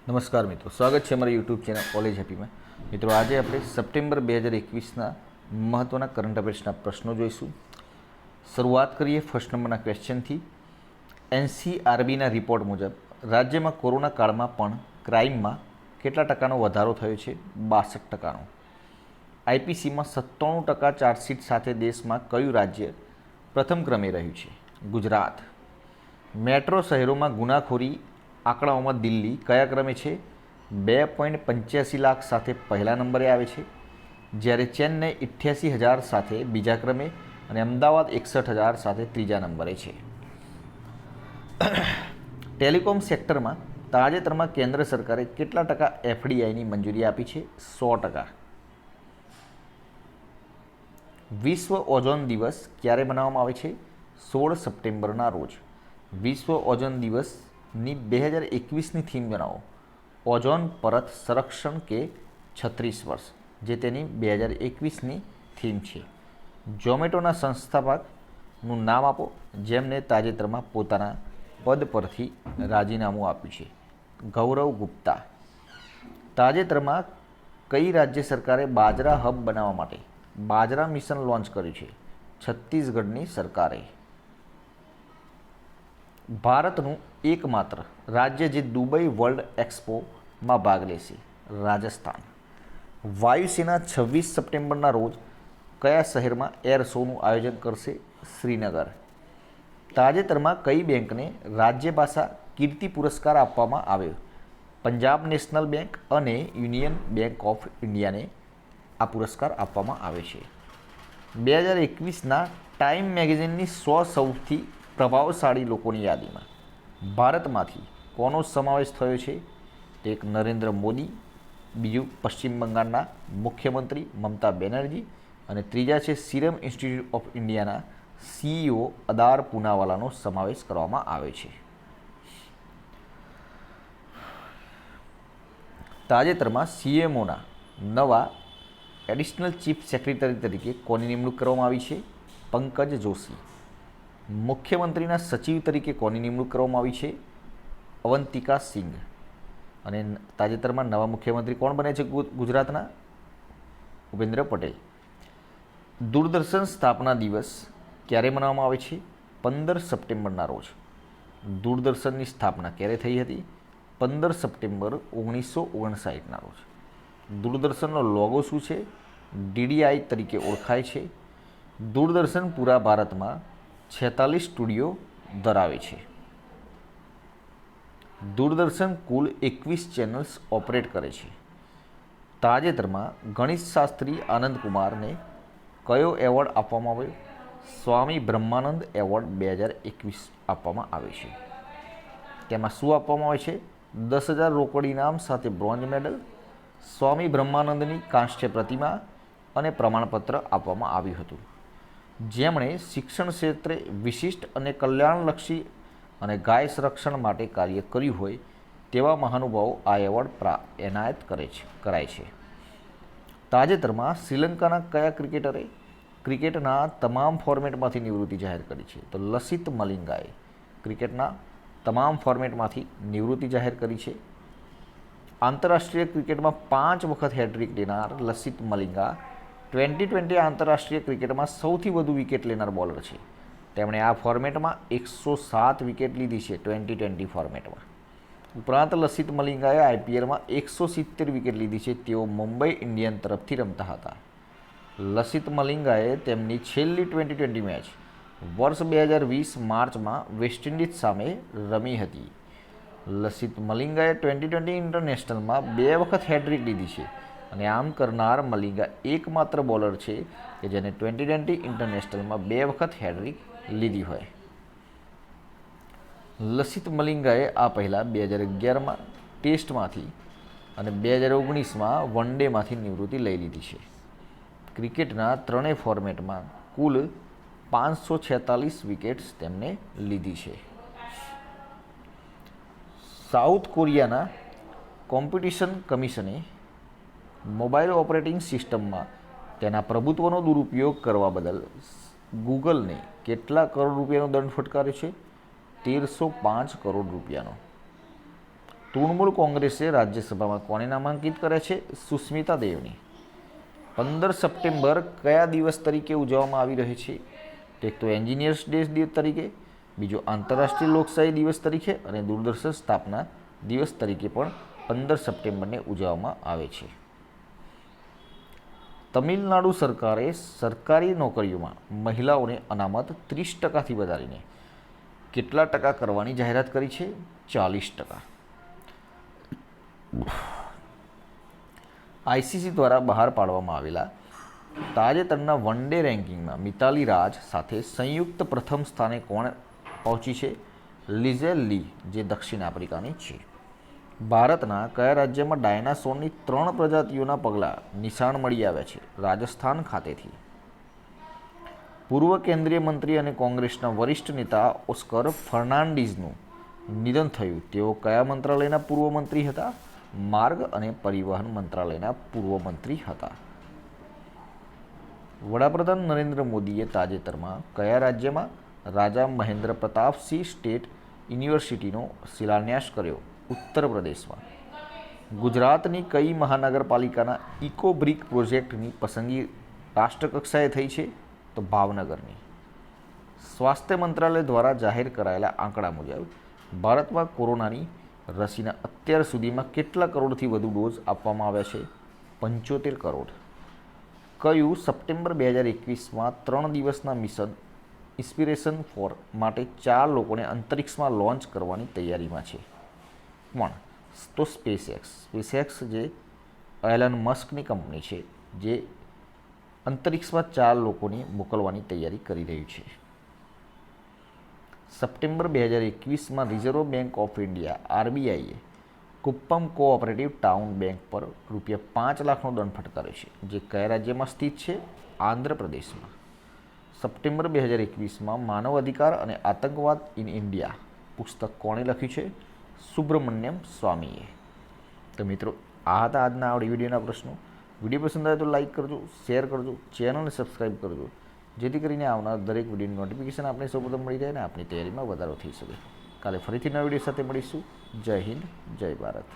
નમસ્કાર મિત્રો, સ્વાગત છે અમારી યુટ્યુબ ચેનલ કોલેજ હેપીમાં. મિત્રો, આજે આપણે સપ્ટેમ્બર 2021ના મહત્ત્વના કરંટ અફેર્સના પ્રશ્નો જોઈશું. શરૂઆત કરીએ ફર્સ્ટ નંબરના ક્વેશ્ચનથી. NCRBના રિપોર્ટ મુજબ રાજ્યમાં કોરોના કાળમાં પણ ક્રાઇમમાં કેટલા ટકાનો વધારો થયો છે? 62%. IPCમાં 97% ચાર્જશીટ સાથે દેશમાં કયું રાજ્ય પ્રથમ ક્રમે રહ્યું છે? ગુજરાત. મેટ્રો શહેરોમાં ગુનાખોરી આંકડાઓમાં દિલ્હી કયા ક્રમે છે? 2.85 લાખ સાથે પહેલા નંબરે આવે છે, જ્યારે ચેન્નઈ 88,000 સાથે બીજા ક્રમે અને અમદાવાદ 61,000 સાથે ત્રીજા નંબરે છે. ટેલિકોમ સેક્ટરમાં તાજેતરમાં કેન્દ્ર સરકારે કેટલા ટકા FDIની મંજૂરી આપી છે? 100%. વિશ્વ ઓઝોન દિવસ ક્યારે મનાવવામાં આવે છે? 16 સપ્ટેમ્બરના રોજ. વિશ્વ ઓઝોન દિવસની 2021ની થીમ જણાવો. ઓઝોન પરત સંરક્ષણ કે 36 વર્ષ, જે તેની 2021ની થીમ છે. ઝોમેટોના સંસ્થાપકનું નામ આપો જેમને તાજેતરમાં પોતાના પદ પરથી રાજીનામું આપ્યું છે. ગૌરવ ગુપ્તા. તાજેતરમાં કઈ રાજ્ય સરકારે બાજરા હબ બનાવવા માટે બાજરા મિશન લોન્ચ કર્યું છે? છત્તીસગઢની સરકારે. ભારતનું એકમાત્ર રાજ્ય જે દુબઈ વર્લ્ડ એક્સપોમાં ભાગ લેશે? રાજસ્થાન. વાયુસેના 26 સપ્ટેમ્બરના રોજ કયા શહેરમાં એર શોનું આયોજન કરશે? શ્રીનગર. તાજેતરમાં કઈ બેંકને રાજ્યભાષા કીર્તિ પુરસ્કાર આપવામાં આવ્યો? પંજાબ નેશનલ બેંક અને યુનિયન બેંક ઓફ ઇન્ડિયાને આ પુરસ્કાર આપવામાં આવે છે. 2021ના ટાઈમ મેગેઝિનની 100 સૌથી પ્રભાવશાળી લોકોની યાદીમાં ભારતમાંથી કોનો સમાવેશ થયો છે? તો એક નરેન્દ્ર મોદી, બીજું પશ્ચિમ બંગાળના મુખ્યમંત્રી મમતા બેનર્જી અને ત્રીજા છે સિરમ ઇન્સ્ટિટ્યૂટ ઓફ ઇન્ડિયાના CEO અદાર પૂનાવાલાનો સમાવેશ કરવામાં આવે છે. તાજેતરમાં CMOના નવા એડિશનલ ચીફ સેક્રેટરી તરીકે કોની નિમણૂક કરવામાં આવી છે? પંકજ જોશી. મુખ્યમંત્રીના સચિવ તરીકે કોની નિમણૂક કરવામાં આવી છે? અવંતિકા સિંઘ. અને તાજેતરમાં નવા મુખ્યમંત્રી કોણ બને છે ગુજરાતના? ભૂપેન્દ્ર પટેલ. દૂરદર્શન સ્થાપના દિવસ ક્યારે મનાવવામાં આવે છે? 15 સપ્ટેમ્બરના રોજ. દૂરદર્શનની સ્થાપના ક્યારે થઈ હતી? 15 સપ્ટેમ્બર 1959ના રોજ. દૂરદર્શનનો લોગો શું છે? DDI તરીકે ઓળખાય છે. દૂરદર્શન પૂરા ભારતમાં 46 સ્ટુડિયો ધરાવે છે. દૂરદર્શન કુલ 21 ચેનલ્સ ઓપરેટ કરે છે. તાજેતરમાં ગણિતશાસ્ત્રી આનંદ કુમારને કયો એવોર્ડ આપવામાં આવ્યો? સ્વામી બ્રહ્માનંદ એવોર્ડ 2021 આપવામાં આવે છે. તેમાં શું આપવામાં આવે છે? 10,000 રોકડ ઇનામ સાથે બ્રોન્ઝ મેડલ, સ્વામી બ્રહ્માનંદની કાંસ્ય પ્રતિમા અને પ્રમાણપત્ર આપવામાં આવ્યું હતું. જેમણે શિક્ષણ ક્ષેત્રે વિશિષ્ટ અને કલ્યાણલક્ષી અને ગાય સંરક્ષણ માટે કાર્ય કર્યું હોય તેવા મહાનુભાવો આ એવોર્ડ એનાયત કરાય છે. તાજેતરમાં શ્રીલંકાના કયા ક્રિકેટરે ક્રિકેટના તમામ ફોર્મેટમાંથી નિવૃત્તિ જાહેર કરી છે? તો લસિત મલિંગાએ ક્રિકેટના તમામ ફોર્મેટમાંથી નિવૃત્તિ જાહેર કરી છે. આંતરરાષ્ટ્રીય ક્રિકેટમાં 5 વખત હેટ્રિક લેનાર લસિત મલિંગા 2020 આંતરરાષ્ટ્રીય ક્રિકેટમાં સૌથી વધુ વિકેટ લેનાર બોલર છે. તેમણે આ ફોર્મેટમાં 107 વિકેટ લીધી છે 2020 ફોર્મેટમાં. ઉપરાંત લસિત મલિંગાએ IPLમાં 170 વિકેટ લીધી છે. તેઓ મુંબઈ ઇન્ડિયન તરફથી રમતા હતા. લસિત મલિંગાએ તેમની છેલ્લી 2020 મેચ વર્ષ 2020 માર્ચમાં વેસ્ટ ઇન્ડિઝ સામે રમી હતી. લસિત મલિંગાએ 2020 ઇન્ટરનેશનલમાં 2 વખત હેટ્રિક લીધી છે અને આમ કરનાર મલિંગા એકમાત્ર બોલર છે કે જેને 2020 ઇન્ટરનેશનલમાં 2 વખત હેટ્રિક લીધી હોય. લસિત મલિંગાએ આ પહેલાં 2011માં ટેસ્ટમાંથી અને 2019માં વન ડેમાંથી નિવૃત્તિ લઈ લીધી છે. ક્રિકેટના ત્રણેય ફોર્મેટમાં કુલ 546 વિકેટ્સ તેમણે લીધી છે. સાઉથ કોરિયાના કોમ્પિટિશન કમિશને મોબાઈલ ઓપરેટિંગ સિસ્ટમમાં તેના પ્રભુત્વનો દુરુપયોગ કરવા બદલ ગૂગલને કેટલા કરોડ રૂપિયાનો દંડ ફટકાર્યો છે? 1305 કરોડ રૂપિયાનો. તૃણમૂલ કોંગ્રેસે રાજ્યસભામાં કોને નામાંકિત કર્યા છે? સુસ્મિતા દેવને. 15 સપ્ટેમ્બર કયા દિવસ તરીકે ઉજવવામાં આવી રહી છે? એક તો એન્જિનિયર્સ ડે તરીકે, બીજો આંતરરાષ્ટ્રીય લોકશાહી દિવસ તરીકે અને દૂરદર્શન સ્થાપના દિવસ તરીકે પણ 15 સપ્ટેમ્બરને ઉજવવામાં આવે છે. તમિલનાડુ સરકારે સરકારી નોકરીઓમાં મહિલાઓને અનામત 30%થી વધારીને કેટલા ટકા કરવાની જાહેરાત કરી છે? 40%. આઈસીસી દ્વારા બહાર પાડવામાં આવેલા તાજેતરના વન ડે રેન્કિંગમાં મિતાલી રાજ સાથે સંયુક્ત પ્રથમ સ્થાને કોણ પહોંચી છે? લિઝેલ લી, જે દક્ષિણ આફ્રિકાની છે. ભારતના કયા રાજ્યમાં ડાયનાસોરની 3 પ્રજાતિઓના પગલાં નિશાન મળી આવ્યા છે? રાજસ્થાન ખાતેથી. પૂર્વ કેન્દ્રીય મંત્રી અને કોંગ્રેસના વરિષ્ઠ નેતા ઓસ્કર ફર્નાન્ડીઝનું નિધન થયું. તેઓ કયા મંત્રાલયના પૂર્વ મંત્રી હતા? માર્ગ અને પરિવહન મંત્રાલયના પૂર્વ મંત્રી હતા. વડાપ્રધાન નરેન્દ્ર મોદીએ તાજેતરમાં કયા રાજ્યમાં રાજા મહેન્દ્ર પ્રતાપસિંહ સ્ટેટ યુનિવર્સિટીનો શિલાન્યાસ કર્યો? ઉત્તર પ્રદેશમાં. ગુજરાતની કઈ મહાનગરપાલિકાના ઇકો બ્રિક પ્રોજેક્ટની પસંદગી રાષ્ટ્રકક્ષાએ થઈ છે? તો ભાવનગરની. સ્વાસ્થ્ય મંત્રાલય દ્વારા જાહેર કરાયેલા આંકડા મુજબ ભારતમાં કોરોનાની રસીના અત્યાર સુધીમાં કેટલા કરોડથી વધુ ડોઝ આપવામાં આવ્યા છે? 75 કરોડ. કયું સપ્ટેમ્બર 2021માં 3 દિવસના મિશન ઇન્સ્પિરેશન 4 માટે 4 લોકોને અંતરિક્ષમાં લોન્ચ કરવાની તૈયારીમાં છે? પણ તો સ્પેસએક્સ જે એલન મસ્કની કંપની છે, જે અંતરિક્ષમાં 4 લોકોને મોકલવાની તૈયારી કરી રહ્યું છે. સપ્ટેમ્બર 2021માં રિઝર્વ બેંક ઓફ ઇન્ડિયા આરબીઆઈએ કુપ્પમ કોઓપરેટિવ ટાઉન બેંક પર ₹5 લાખનો દંડ ફટકાર્યો છે, જે કયા રાજ્યમાં સ્થિત છે? આંધ્રપ્રદેશમાં. સપ્ટેમ્બર 2021માં માનવ અધિકાર અને આતંકવાદ ઇન ઇન્ડિયા પુસ્તક કોણે લખ્યું છે? સુબ્રમણ્યમ સ્વામીએ. તો મિત્રો, આ હતા આજના આવડી વિડીયોના પ્રશ્નો. વિડીયો પસંદ આવે તો લાઇક કરજો, શેર કરજો, ચેનલને સબસ્ક્રાઈબ કરજો, જેથી કરીને આવનાર દરેક વિડીયોની નોટિફિકેશન આપણે સૌપ્રથમ મળી રહે અને આપણી તૈયારીમાં વધારો થઈ શકે. કાલે ફરીથી નવા વિડીયો સાથે મળીશું. જય હિન્દ, જય ભારત.